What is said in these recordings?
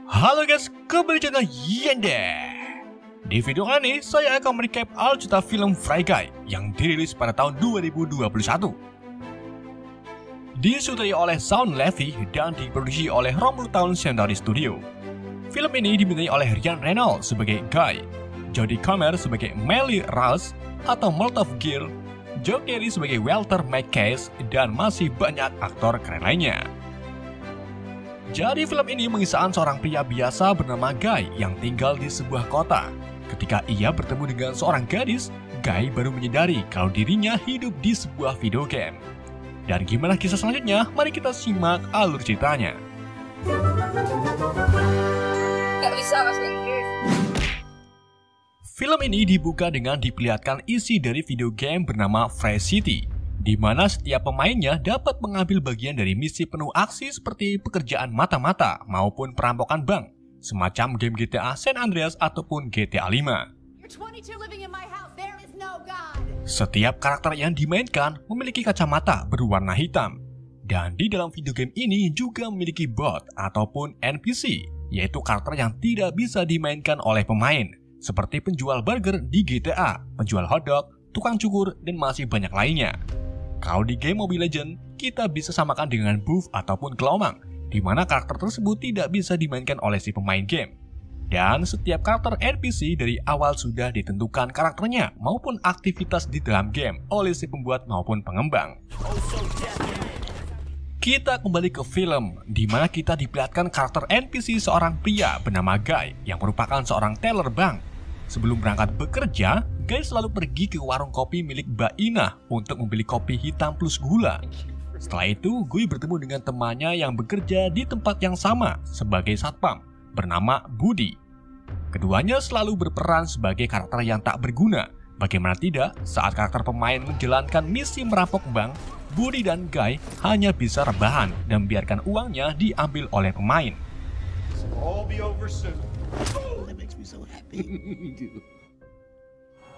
Halo guys, kembali channel Yende. Di video kali ini, saya akan merecap alur cerita film Free Guy yang dirilis pada tahun 2021. Disutradarai oleh Shawn Levy dan diproduksi oleh Romulus Town Century Studio. Film ini dibintangi oleh Ryan Reynolds sebagai Guy, Jodie Comer sebagai Melly Rose atau Molotov Girl, Joe Keery sebagai Walter McCase, dan masih banyak aktor keren lainnya. Jadi film ini mengisahkan seorang pria biasa bernama Guy yang tinggal di sebuah kota. Ketika ia bertemu dengan seorang gadis, Guy baru menyadari kalau dirinya hidup di sebuah video game. Dan gimana kisah selanjutnya? Mari kita simak alur ceritanya. Gak bisa bahasa Inggris. Film ini dibuka dengan diperlihatkan isi dari video game bernama Free City, di mana setiap pemainnya dapat mengambil bagian dari misi penuh aksi seperti pekerjaan mata-mata maupun perampokan bank, semacam game GTA San Andreas ataupun GTA 5. Setiap karakter yang dimainkan memiliki kacamata berwarna hitam, dan di dalam video game ini juga memiliki bot ataupun NPC, yaitu karakter yang tidak bisa dimainkan oleh pemain, seperti penjual burger di GTA, penjual hotdog, tukang cukur, dan masih banyak lainnya. Kalau di game Mobile Legends, kita bisa samakan dengan buff ataupun kelomang, di mana karakter tersebut tidak bisa dimainkan oleh si pemain game. Dan setiap karakter NPC dari awal sudah ditentukan karakternya maupun aktivitas di dalam game oleh si pembuat maupun pengembang. Kita kembali ke film, di mana kita diperlihatkan karakter NPC seorang pria bernama Guy yang merupakan seorang teller bank. Sebelum berangkat bekerja, Guy selalu pergi ke warung kopi milik Mbak Ina untuk membeli kopi hitam plus gula. Setelah itu, Guy bertemu dengan temannya yang bekerja di tempat yang sama sebagai satpam, bernama Budi. Keduanya selalu berperan sebagai karakter yang tak berguna. Bagaimana tidak, saat karakter pemain menjalankan misi merampok bank, Budi dan Guy hanya bisa rebahan dan membiarkan uangnya diambil oleh pemain.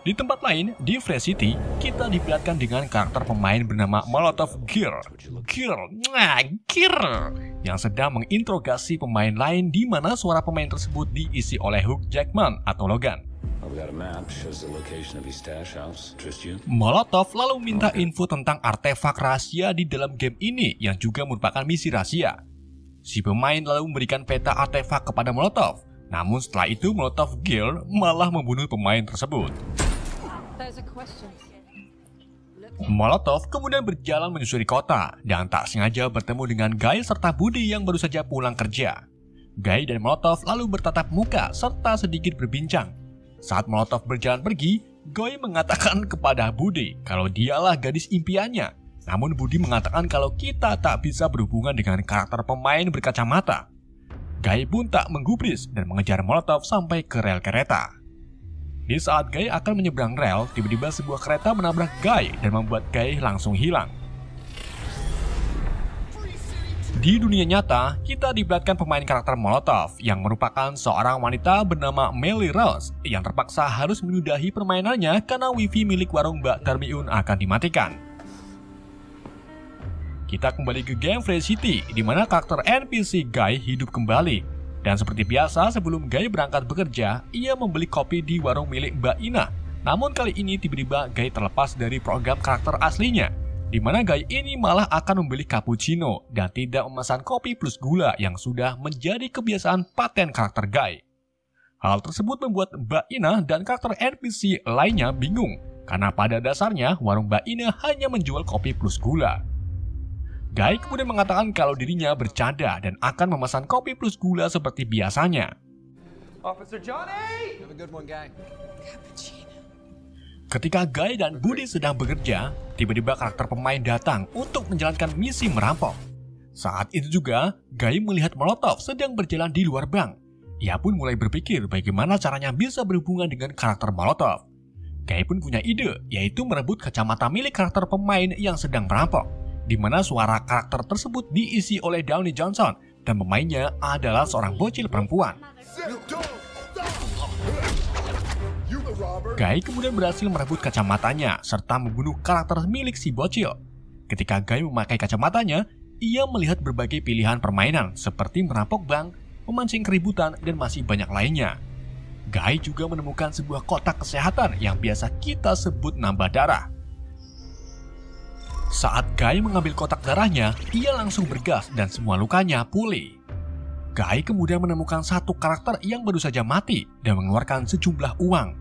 Di tempat lain, di Free City, kita diperlihatkan dengan karakter pemain bernama Molotov Girl, yang sedang menginterogasi pemain lain, di mana suara pemain tersebut diisi oleh Hugh Jackman atau Logan. Molotov lalu minta info tentang artefak rahasia di dalam game ini yang juga merupakan misi rahasia. Si pemain lalu memberikan peta artefak kepada Molotov, namun setelah itu Molotov Girl malah membunuh pemain tersebut. Molotov kemudian berjalan menyusuri kota dan tak sengaja bertemu dengan Guy serta Budi yang baru saja pulang kerja. Guy dan Molotov lalu bertatap muka serta sedikit berbincang. Saat Molotov berjalan pergi, Guy mengatakan kepada Budi kalau dialah gadis impiannya. Namun Budi mengatakan kalau kita tak bisa berhubungan dengan karakter pemain berkacamata. Guy pun tak menggubris dan mengejar Molotov sampai ke rel kereta. Di saat Guy akan menyeberang rel, tiba-tiba sebuah kereta menabrak Guy dan membuat Guy langsung hilang. Di dunia nyata, kita diperlihatkan pemain karakter Molotov yang merupakan seorang wanita bernama Melly Rose yang terpaksa harus menyudahi permainannya karena wifi milik warung Mbak Darmiun akan dimatikan. Kita kembali ke game Free City, di mana karakter NPC Guy hidup kembali. Dan seperti biasa, sebelum Guy berangkat bekerja, ia membeli kopi di warung milik Mbak Ina. Namun kali ini tiba-tiba Guy terlepas dari program karakter aslinya, di mana Guy ini malah akan membeli cappuccino dan tidak memesan kopi plus gula yang sudah menjadi kebiasaan paten karakter Guy. Hal tersebut membuat Mbak Ina dan karakter NPC lainnya bingung, karena pada dasarnya warung Mbak Ina hanya menjual kopi plus gula. Guy kemudian mengatakan kalau dirinya bercanda dan akan memesan kopi plus gula seperti biasanya. Ketika Guy dan Budi sedang bekerja, tiba-tiba karakter pemain datang untuk menjalankan misi merampok. Saat itu juga, Guy melihat Molotov sedang berjalan di luar bank. Ia pun mulai berpikir bagaimana caranya bisa berhubungan dengan karakter Molotov. Guy pun punya ide, yaitu merebut kacamata milik karakter pemain yang sedang merampok, di mana suara karakter tersebut diisi oleh Downey Johnson dan pemainnya adalah seorang bocil perempuan. Guy kemudian berhasil merebut kacamatanya serta membunuh karakter milik si bocil. Ketika Guy memakai kacamatanya, ia melihat berbagai pilihan permainan seperti merampok bank, memancing keributan, dan masih banyak lainnya. Guy juga menemukan sebuah kotak kesehatan yang biasa kita sebut nambah darah. Saat Guy mengambil kotak darahnya, ia langsung bergas dan semua lukanya pulih. Guy kemudian menemukan satu karakter yang baru saja mati dan mengeluarkan sejumlah uang.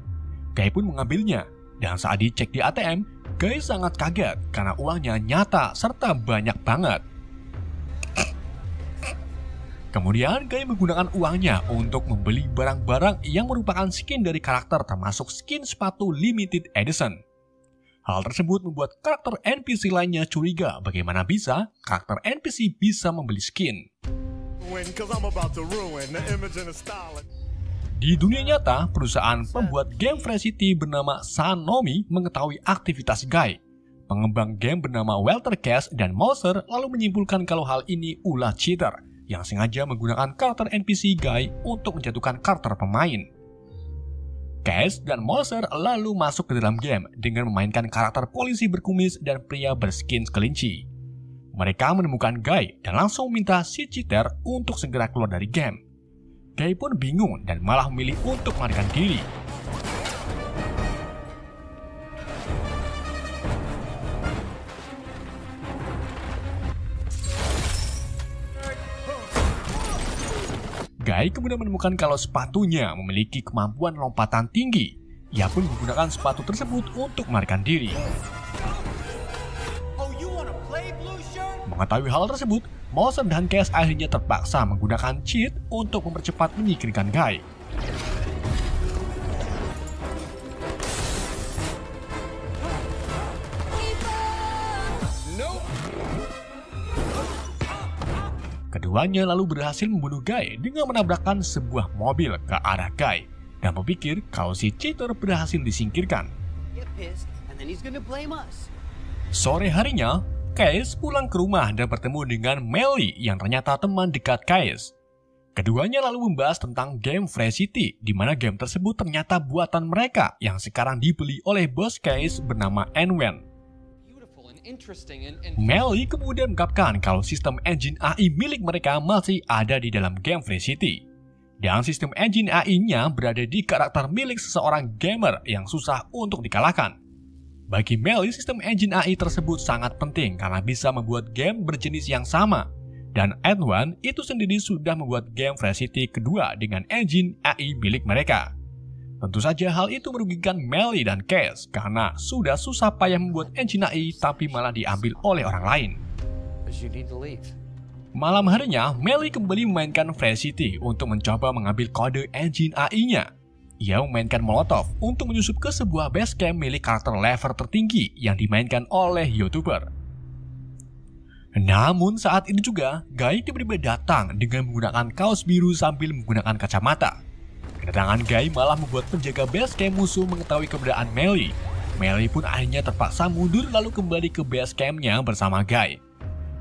Guy pun mengambilnya, dan saat dicek di ATM, Guy sangat kaget karena uangnya nyata serta banyak banget. Kemudian Guy menggunakan uangnya untuk membeli barang-barang yang merupakan skin dari karakter, termasuk skin sepatu limited edition. Hal tersebut membuat karakter NPC lainnya curiga bagaimana bisa karakter NPC bisa membeli skin. Di dunia nyata, perusahaan pembuat game Free City bernama Sanomi mengetahui aktivitas Guy. Pengembang game bernama Walter Cash dan Moser lalu menyimpulkan kalau hal ini ulah cheater yang sengaja menggunakan karakter NPC Guy untuk menjatuhkan karakter pemain. Cash dan Moser lalu masuk ke dalam game dengan memainkan karakter polisi berkumis dan pria berskin kelinci. Mereka menemukan Guy dan langsung meminta si cheater untuk segera keluar dari game. Guy pun bingung dan malah memilih untuk melarikan diri. Guy kemudian menemukan kalau sepatunya memiliki kemampuan lompatan tinggi. Ia pun menggunakan sepatu tersebut untuk melarikan diri. Mengetahui hal tersebut, Moser dan Cash akhirnya terpaksa menggunakan cheat untuk mempercepat menyingkirkan Guy. Keduanya lalu berhasil membunuh Guy dengan menabrakkan sebuah mobil ke arah Guy dan berpikir kalau si cheater berhasil disingkirkan. Sore harinya, Cash pulang ke rumah dan bertemu dengan Melly yang ternyata teman dekat Cash. Keduanya lalu membahas tentang game Free City, di mana game tersebut ternyata buatan mereka yang sekarang dibeli oleh bos Cash bernama Enwen. Melly kemudian mengungkapkan kalau sistem engine AI milik mereka masih ada di dalam game Free City. Dan sistem engine AI-nya berada di karakter milik seseorang gamer yang susah untuk dikalahkan. Bagi Melly, sistem engine AI tersebut sangat penting karena bisa membuat game berjenis yang sama. Dan N1 itu sendiri sudah membuat game Free City kedua dengan engine AI milik mereka. Tentu saja hal itu merugikan Melly dan Cash karena sudah susah payah membuat engine AI tapi malah diambil oleh orang lain. Malam harinya, Melly kembali memainkan Free City untuk mencoba mengambil kode engine AI-nya. Ia memainkan Molotov untuk menyusup ke sebuah base camp milik karakter level tertinggi yang dimainkan oleh YouTuber. Namun saat ini juga, Guy tiba-tiba datang dengan menggunakan kaos biru sambil menggunakan kacamata. Kedatangan Guy malah membuat penjaga base camp musuh mengetahui keberadaan Melly. Melly pun akhirnya terpaksa mundur lalu kembali ke base campnya bersama Guy.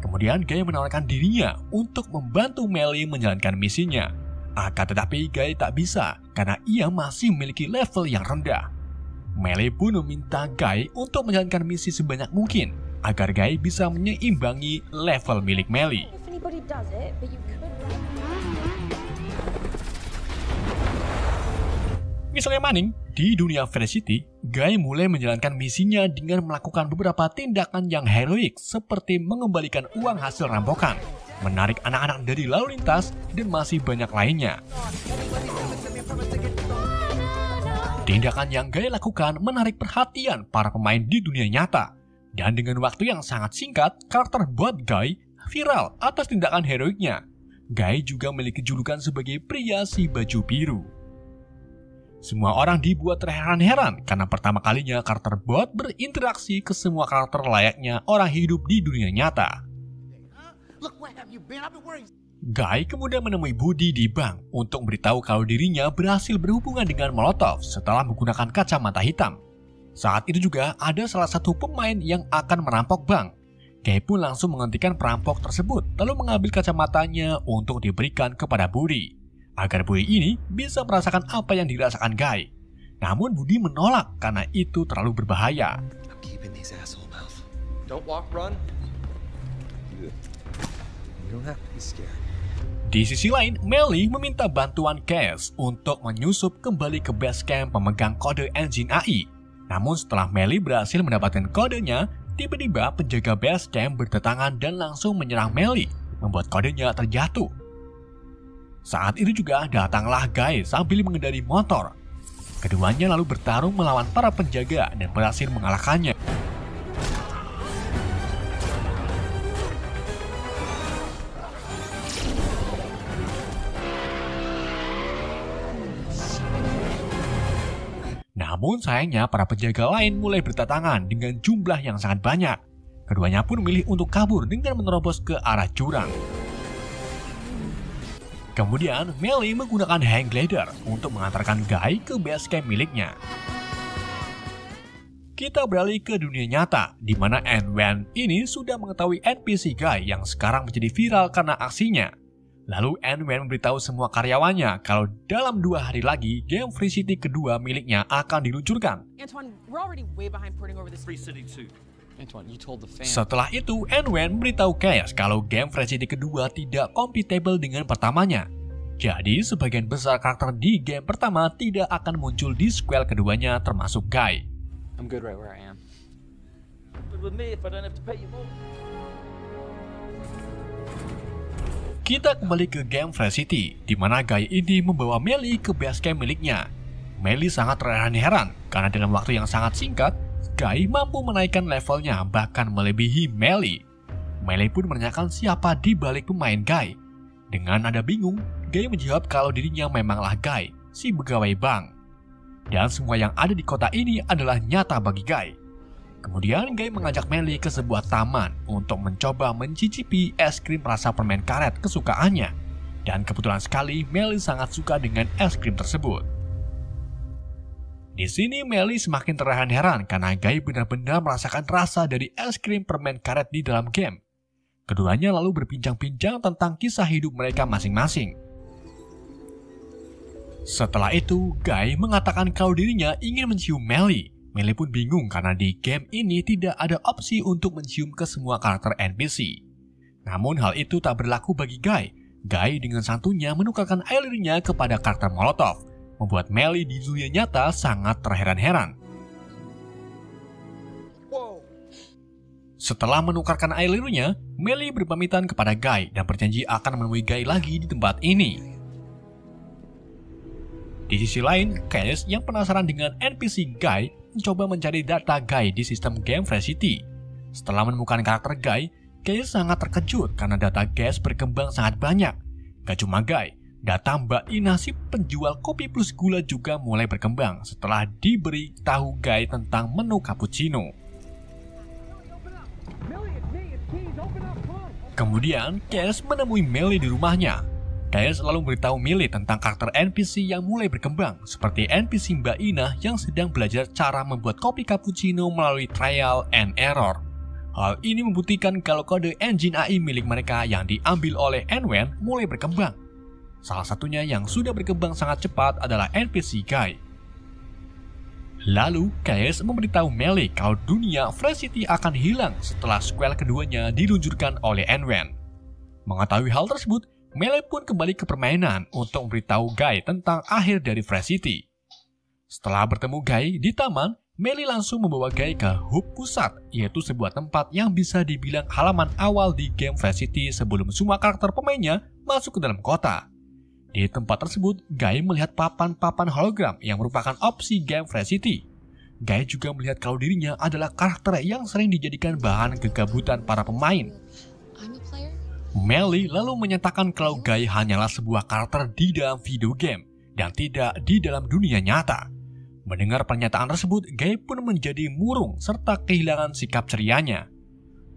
Kemudian Guy menawarkan dirinya untuk membantu Melly menjalankan misinya. Akan tetapi Guy tak bisa karena ia masih memiliki level yang rendah. Melly pun meminta Guy untuk menjalankan misi sebanyak mungkin agar Guy bisa menyeimbangi level milik Melly. Misalnya maning, di dunia Free City, Guy mulai menjalankan misinya dengan melakukan beberapa tindakan yang heroik seperti mengembalikan uang hasil rampokan, menarik anak-anak dari lalu lintas, dan masih banyak lainnya. Tindakan yang Guy lakukan menarik perhatian para pemain di dunia nyata, dan dengan waktu yang sangat singkat, karakter bot Guy viral atas tindakan heroiknya. Guy juga memiliki julukan sebagai pria si baju biru. Semua orang dibuat terheran-heran karena pertama kalinya karakter bot berinteraksi ke semua karakter layaknya orang hidup di dunia nyata. Guy kemudian menemui Buddy di bank untuk memberitahu kalau dirinya berhasil berhubungan dengan Molotov setelah menggunakan kacamata hitam. Saat itu juga ada salah satu pemain yang akan merampok bank. Guy pun langsung menghentikan perampok tersebut lalu mengambil kacamatanya untuk diberikan kepada Buddy, agar Buddy ini bisa merasakan apa yang dirasakan Guy. Namun Buddy menolak karena itu terlalu berbahaya. You don't have to be scared. Di sisi lain, Melly meminta bantuan Cass untuk menyusup kembali ke base camp pemegang kode engine AI. Namun setelah Melly berhasil mendapatkan kodenya, tiba-tiba penjaga base camp berdatangan dan langsung menyerang Melly, membuat kodenya terjatuh. Saat itu juga datanglah Guy sambil mengendari motor. Keduanya lalu bertarung melawan para penjaga dan berhasil mengalahkannya. Namun sayangnya para penjaga lain mulai berdatangan dengan jumlah yang sangat banyak. Keduanya pun memilih untuk kabur dengan menerobos ke arah jurang. Kemudian Melly menggunakan hang glider untuk mengantarkan Guy ke base camp miliknya. Kita beralih ke dunia nyata, di mana N-Wen ini sudah mengetahui NPC Guy yang sekarang menjadi viral karena aksinya. Lalu N-Wen memberitahu semua karyawannya kalau dalam 2 hari lagi game Free City kedua miliknya akan diluncurkan. Antoine, we're already way behind porting over this Free City 2. Antoine, you told the fans. Setelah itu, N-Wen memberitahu Cass kalau game Free City kedua tidak compatible dengan pertamanya. Jadi, sebagian besar karakter di game pertama tidak akan muncul di sequel keduanya termasuk Guy. I'm good right where I am. Good with me if I don't have to pay you more. Kita kembali ke game Free City, di mana Guy ini membawa Melly ke base camp miliknya. Melly sangat terheran-heran karena dalam waktu yang sangat singkat, Guy mampu menaikkan levelnya bahkan melebihi Melly. Melly pun menanyakan siapa di balik pemain Guy. Dengan nada bingung, Guy menjawab kalau dirinya memanglah Guy, si pegawai bank. Dan semua yang ada di kota ini adalah nyata bagi Guy. Kemudian Guy mengajak Melly ke sebuah taman untuk mencoba mencicipi es krim rasa permen karet kesukaannya. Dan kebetulan sekali Melly sangat suka dengan es krim tersebut. Di sini Melly semakin terheran-heran karena Guy benar-benar merasakan rasa dari es krim permen karet di dalam game. Keduanya lalu berbincang-bincang tentang kisah hidup mereka masing-masing. Setelah itu, Guy mengatakan kalau dirinya ingin mencium Melly. Melly pun bingung karena di game ini tidak ada opsi untuk mencium ke semua karakter NPC. Namun hal itu tak berlaku bagi Guy. Guy dengan santunya menukarkan air liurnya kepada karakter Molotov, membuat Melly di dunia nyata sangat terheran-heran. Setelah menukarkan air liurnya, Melly berpamitan kepada Guy dan berjanji akan menemui Guy lagi di tempat ini. Di sisi lain, Cass yang penasaran dengan NPC Guy mencoba mencari data Guy di sistem game Free City. Setelah menemukan karakter Guy, Cass sangat terkejut karena data Cass berkembang sangat banyak. Gak cuma Guy, data Mbak Ina si penjual kopi plus gula juga mulai berkembang setelah diberi tahu Guy tentang menu cappuccino. Kemudian, Cass menemui Melly di rumahnya. Cass lalu memberitahu Melly tentang karakter NPC yang mulai berkembang, seperti NPC Mbak Ina yang sedang belajar cara membuat kopi cappuccino melalui trial and error. Hal ini membuktikan kalau kode engine AI milik mereka yang diambil oleh N-Wen mulai berkembang. Salah satunya yang sudah berkembang sangat cepat adalah NPC Guy. Lalu, Cass memberitahu Melly kalau dunia Free City akan hilang setelah sequel keduanya diluncurkan oleh N-Wen. Mengetahui hal tersebut, Melly pun kembali ke permainan untuk memberitahu Guy tentang akhir dari Free City. Setelah bertemu Guy di taman, Melly langsung membawa Guy ke hub pusat, yaitu sebuah tempat yang bisa dibilang halaman awal di game Free City sebelum semua karakter pemainnya masuk ke dalam kota. Di tempat tersebut, Guy melihat papan-papan hologram yang merupakan opsi game Free City. Guy juga melihat kalau dirinya adalah karakter yang sering dijadikan bahan kegabutan para pemain. Melly lalu menyatakan kalau Guy hanyalah sebuah karakter di dalam video game dan tidak di dalam dunia nyata. Mendengar pernyataan tersebut, Guy pun menjadi murung serta kehilangan sikap cerianya.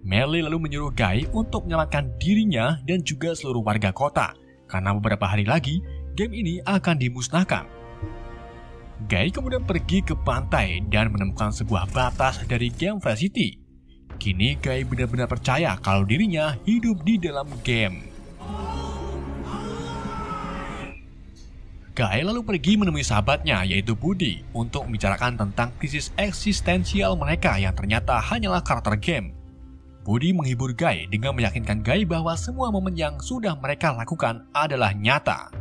Melly lalu menyuruh Guy untuk menyelamatkan dirinya dan juga seluruh warga kota, karena beberapa hari lagi game ini akan dimusnahkan. Guy kemudian pergi ke pantai dan menemukan sebuah batas dari game Free City. Kini Guy benar-benar percaya kalau dirinya hidup di dalam game. Guy lalu pergi menemui sahabatnya yaitu Buddy untuk membicarakan tentang krisis eksistensial mereka yang ternyata hanyalah karakter game. Budi menghibur Guy dengan meyakinkan Guy bahwa semua momen yang sudah mereka lakukan adalah nyata.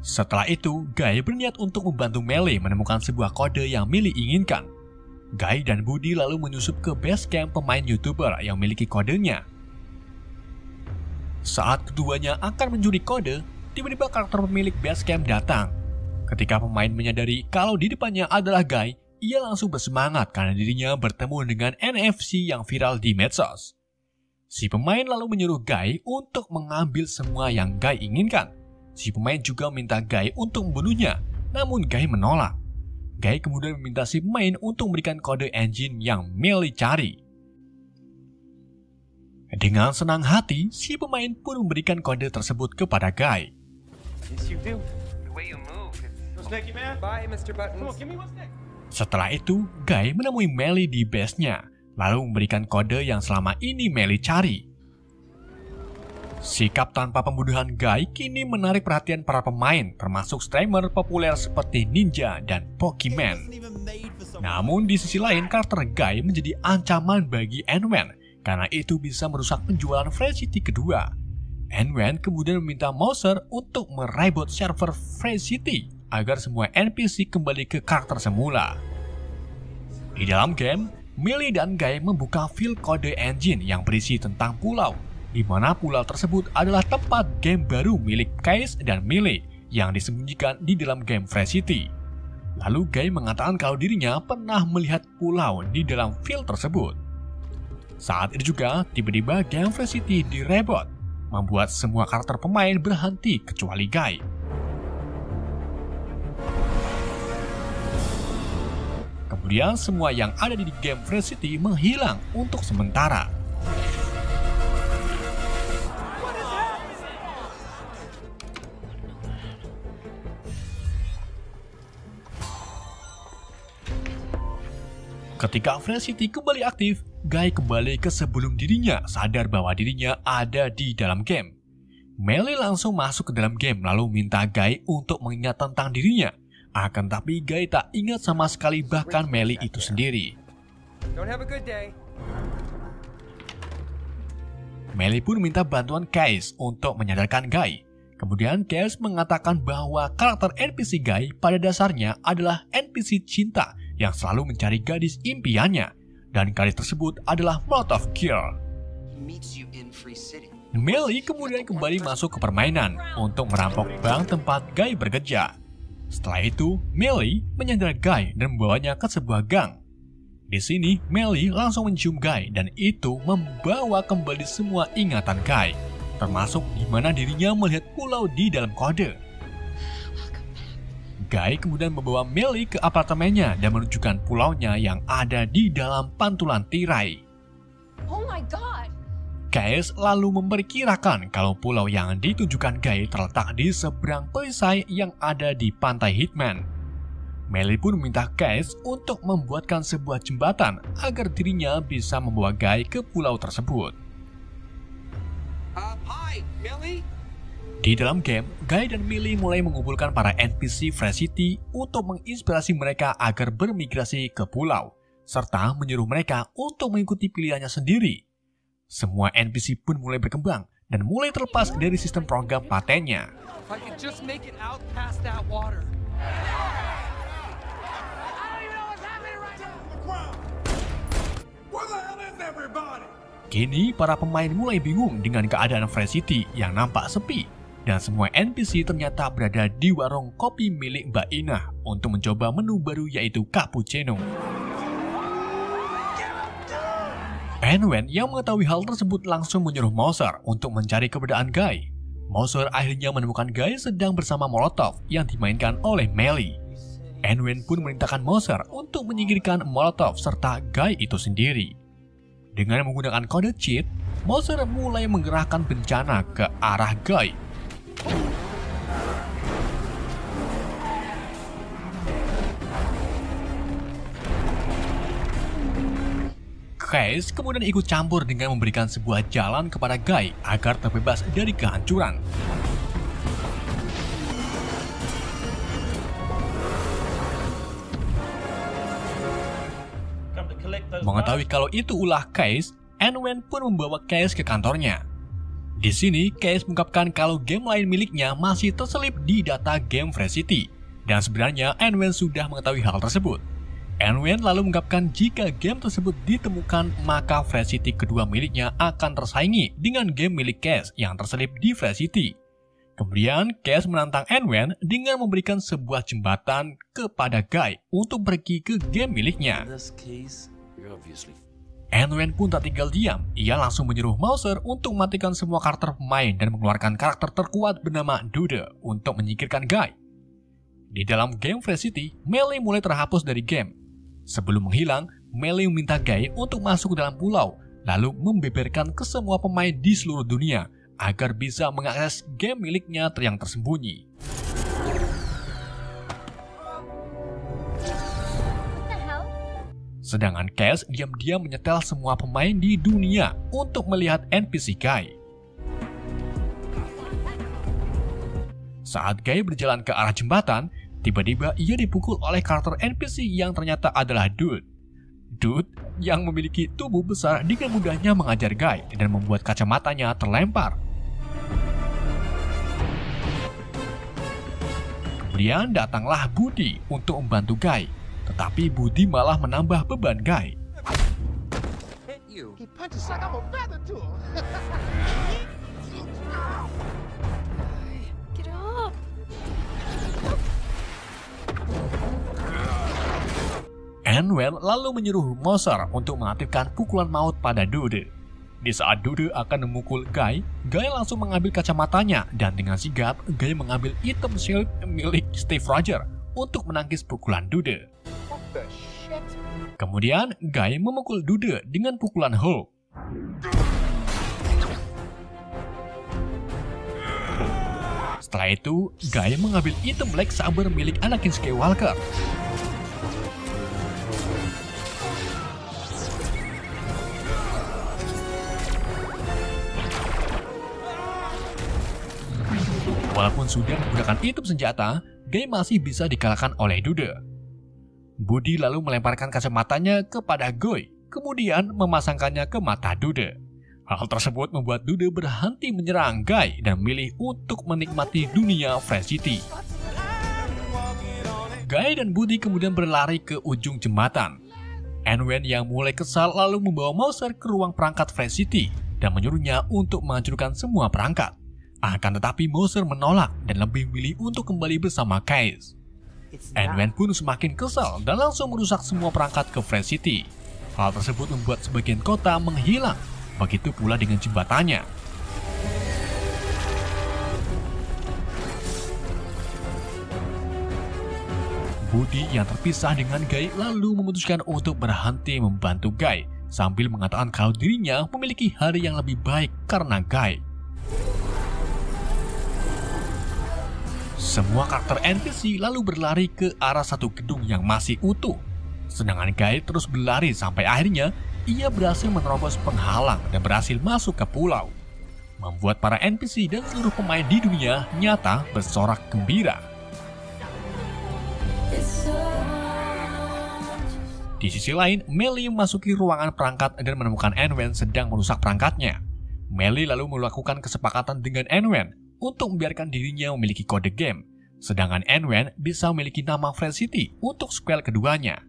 Setelah itu, Guy berniat untuk membantu Melly menemukan sebuah kode yang Millie inginkan. Guy dan Budi lalu menyusup ke base camp pemain YouTuber yang memiliki kodenya. Saat keduanya akan mencuri kode, tiba-tiba karakter pemilik base camp datang. Ketika pemain menyadari kalau di depannya adalah Guy, ia langsung bersemangat karena dirinya bertemu dengan NFC yang viral di medsos. Si pemain lalu menyuruh Guy untuk mengambil semua yang Guy inginkan. Si pemain juga minta Guy untuk membunuhnya, namun Guy menolak. Guy kemudian meminta si pemain untuk memberikan kode engine yang Melly cari. Dengan senang hati, si pemain pun memberikan kode tersebut kepada Guy. Yes, you do. The way you move, it's... Thank you, man. Bye, Mr. Buttons. Come on, give me one stick. Setelah itu, Guy menemui Melly di base-nya, lalu memberikan kode yang selama ini Melly cari. Sikap tanpa pembunuhan Guy kini menarik perhatian para pemain, termasuk streamer populer seperti Ninja dan Pokimane. Namun di sisi lain, karakter Guy menjadi ancaman bagi N-Wen, karena itu bisa merusak penjualan Free City kedua. N-Wen kemudian meminta Mouser untuk mereboot server Free City agar semua NPC kembali ke karakter semula. Di dalam game, Millie dan Guy membuka file kode engine yang berisi tentang pulau, di mana pulau tersebut adalah tempat game baru milik Case dan Millie yang disembunyikan di dalam game Free City. Lalu Guy mengatakan kalau dirinya pernah melihat pulau di dalam file tersebut. Saat itu juga, tiba-tiba game Free City direboot, membuat semua karakter pemain berhenti kecuali Guy. Kemudian semua yang ada di game Free City menghilang untuk sementara. Ketika Free City kembali aktif, Guy kembali ke sebelum dirinya sadar bahwa dirinya ada di dalam game. Melly langsung masuk ke dalam game lalu minta Guy untuk mengingat tentang dirinya. Akan tapi Guy tak ingat sama sekali bahkan Melly itu sendiri. Don't have a good day. Melly pun minta bantuan Case untuk menyadarkan Guy. Kemudian Case mengatakan bahwa karakter NPC Guy pada dasarnya adalah NPC cinta yang selalu mencari gadis impiannya. Dan gadis tersebut adalah Molotov Girl. Melly kemudian kembali masuk ke permainan untuk merampok bank tempat Guy bekerja. Setelah itu, Melly menyandera Guy dan membawanya ke sebuah gang. Di sini, Melly langsung mencium Guy dan itu membawa kembali semua ingatan Guy, termasuk di mana dirinya melihat pulau di dalam kode. Guy kemudian membawa Melly ke apartemennya dan menunjukkan pulaunya yang ada di dalam pantulan tirai. Oh my god! Case lalu memperkirakan kalau pulau yang ditunjukkan Guy terletak di seberang perisai yang ada di pantai Hitman. Melly pun meminta Case untuk membuatkan sebuah jembatan agar dirinya bisa membawa Guy ke pulau tersebut. Hi, Millie. Di dalam game, Guy dan Millie mulai mengumpulkan para NPC Free City untuk menginspirasi mereka agar bermigrasi ke pulau, serta menyuruh mereka untuk mengikuti pilihannya sendiri. Semua NPC pun mulai berkembang dan mulai terlepas dari sistem program patennya. If I could just make it out past that water. Kini, para pemain mulai bingung dengan keadaan Free City yang nampak sepi, dan semua NPC ternyata berada di warung kopi milik Mbak Ina untuk mencoba menu baru yaitu cappuccino. N-Wen yang mengetahui hal tersebut langsung menyuruh Mouser untuk mencari keberadaan Guy. Mouser akhirnya menemukan Guy sedang bersama Molotov yang dimainkan oleh Melly. N-Wen pun memerintahkan Mouser untuk menyingkirkan Molotov serta Guy itu sendiri. Dengan menggunakan kode cheat, Mouser mulai menggerakkan bencana ke arah Guy. Case kemudian ikut campur dengan memberikan sebuah jalan kepada Guy agar terbebas dari kehancuran. Come to collect Mengetahui kalau itu ulah Case, N-Wen pun membawa Case ke kantornya. Di sini, Case mengungkapkan kalau game lain miliknya masih terselip di data game Fresh City, dan sebenarnya N-Wen sudah mengetahui hal tersebut. N-Wen lalu mengungkapkan jika game tersebut ditemukan, maka Fresh City kedua miliknya akan tersaingi dengan game milik Case yang terselip di Fresh City. Kemudian, Case menantang N-Wen dengan memberikan sebuah jembatan kepada Guy untuk pergi ke game miliknya. N-Wen pun tak tinggal diam, ia langsung menyuruh Mouser untuk mematikan semua karakter pemain dan mengeluarkan karakter terkuat bernama Dude untuk menyingkirkan Guy. Di dalam game Fresh City, Melee mulai terhapus dari game. Sebelum menghilang, Melee meminta Guy untuk masuk ke dalam pulau, lalu membeberkan ke semua pemain di seluruh dunia agar bisa mengakses game miliknya yang tersembunyi. Sedangkan Case diam-diam menyetel semua pemain di dunia untuk melihat NPC Guy. Saat Guy berjalan ke arah jembatan, tiba-tiba ia dipukul oleh karakter NPC yang ternyata adalah Dude. Dude yang memiliki tubuh besar dengan mudahnya mengajar Guy dan membuat kacamatanya terlempar. Kemudian datanglah Budi untuk membantu Guy, tetapi Budi malah menambah beban Guy. He punches like I'm a feather to him. Get up. N-Wen lalu menyuruh Mouser untuk mengaktifkan pukulan maut pada Dude. Di saat Dude akan memukul Guy, Guy langsung mengambil kacamatanya dan dengan sigap, Guy mengambil item shield milik Steve Rogers untuk menangkis pukulan Dude. Kemudian, Guy memukul Dude dengan pukulan Hulk. Setelah itu, Guy mengambil item lightsaber milik Anakin Skywalker. Walaupun sudah menggunakan item senjata, Guy masih bisa dikalahkan oleh Dude. Budi lalu melemparkan kacamatanya kepada Guy, kemudian memasangkannya ke mata Dude. Hal tersebut membuat Dude berhenti menyerang Guy dan memilih untuk menikmati dunia Fresh City. Guy dan Budi kemudian berlari ke ujung jembatan. N-Wen yang mulai kesal lalu membawa Mouser ke ruang perangkat Fresh City dan menyuruhnya untuk menghancurkan semua perangkat. Akan tetapi Mouser menolak dan lebih memilih untuk kembali bersama Case. N-Wen pun semakin kesal dan langsung merusak semua perangkat ke Fresh City. Hal tersebut membuat sebagian kota menghilang, begitu pula dengan jembatannya. Budi yang terpisah dengan Guy lalu memutuskan untuk berhenti membantu Guy, sambil mengatakan kalau dirinya memiliki hari yang lebih baik karena Guy. Semua karakter NPC lalu berlari ke arah satu gedung yang masih utuh. Sedangkan Guy terus berlari sampai akhirnya ia berhasil menerobos penghalang dan berhasil masuk ke pulau. Membuat para NPC dan seluruh pemain di dunia nyata bersorak gembira. Di sisi lain, Melee memasuki ruangan perangkat dan menemukan N-Wen sedang merusak perangkatnya. Melee lalu melakukan kesepakatan dengan N-Wen untuk membiarkan dirinya memiliki kode game, sedangkan N-Wen bisa memiliki nama Fresh City untuk sequel keduanya.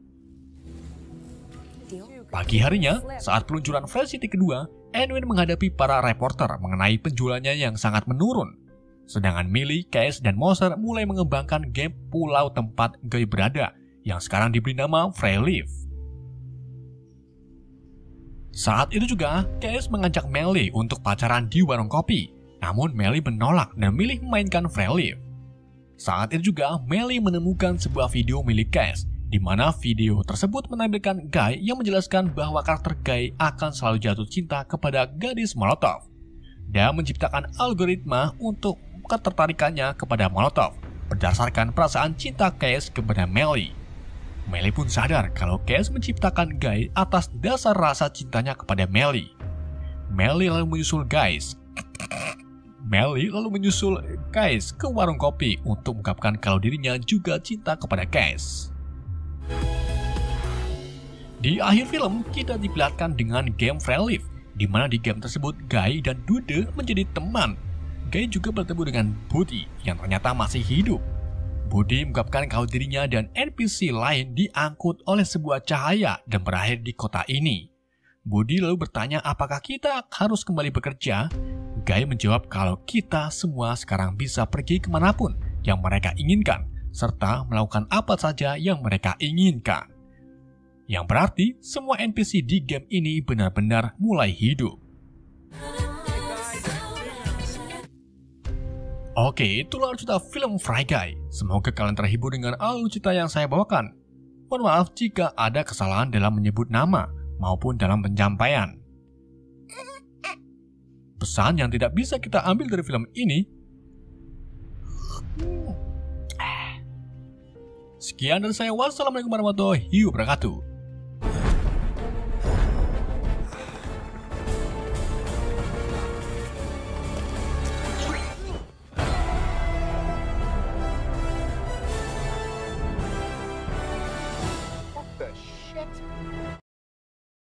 Pagi harinya, saat peluncuran Fresh City kedua, N-Wen menghadapi para reporter mengenai penjualannya yang sangat menurun. Sedangkan Melee, Case, dan Mouser mulai mengembangkan game pulau tempat Guy berada, yang sekarang diberi nama Freeleaf. Saat itu juga, Case mengajak Melee untuk pacaran di warung kopi. Namun Melee menolak dan memilih memainkan Freeleaf. Saat itu juga Melee menemukan sebuah video milik Case, di mana video tersebut menampilkan Guy yang menjelaskan bahwa karakter Guy akan selalu jatuh cinta kepada gadis Molotov dan menciptakan algoritma untuk ketertarikannya kepada Molotov berdasarkan perasaan cinta Case kepada Melee. Melee pun sadar kalau Case menciptakan Guy atas dasar rasa cintanya kepada Melee. Melee lalu menyusul Case ke warung kopi untuk mengungkapkan kalau dirinya juga cinta kepada Case. Di akhir film, kita diperlihatkan dengan game Relief, di mana di game tersebut Guy dan Dude menjadi teman. Guy juga bertemu dengan Buddy yang ternyata masih hidup. Buddy mengungkapkan kalau dirinya dan NPC lain diangkut oleh sebuah cahaya dan berakhir di kota ini. Buddy lalu bertanya apakah kita harus kembali bekerja. Guy menjawab kalau kita semua sekarang bisa pergi kemanapun yang mereka inginkan, serta melakukan apa saja yang mereka inginkan. Yang berarti semua NPC di game ini benar-benar mulai hidup. Oke, itulah cerita film Free Guy. Semoga kalian terhibur dengan alur cerita yang saya bawakan. Mohon maaf jika ada kesalahan dalam menyebut nama maupun dalam penyampaian. Pesan yang tidak bisa kita ambil dari film ini. Sekian dari saya. Wassalamualaikum warahmatullahi wabarakatuh.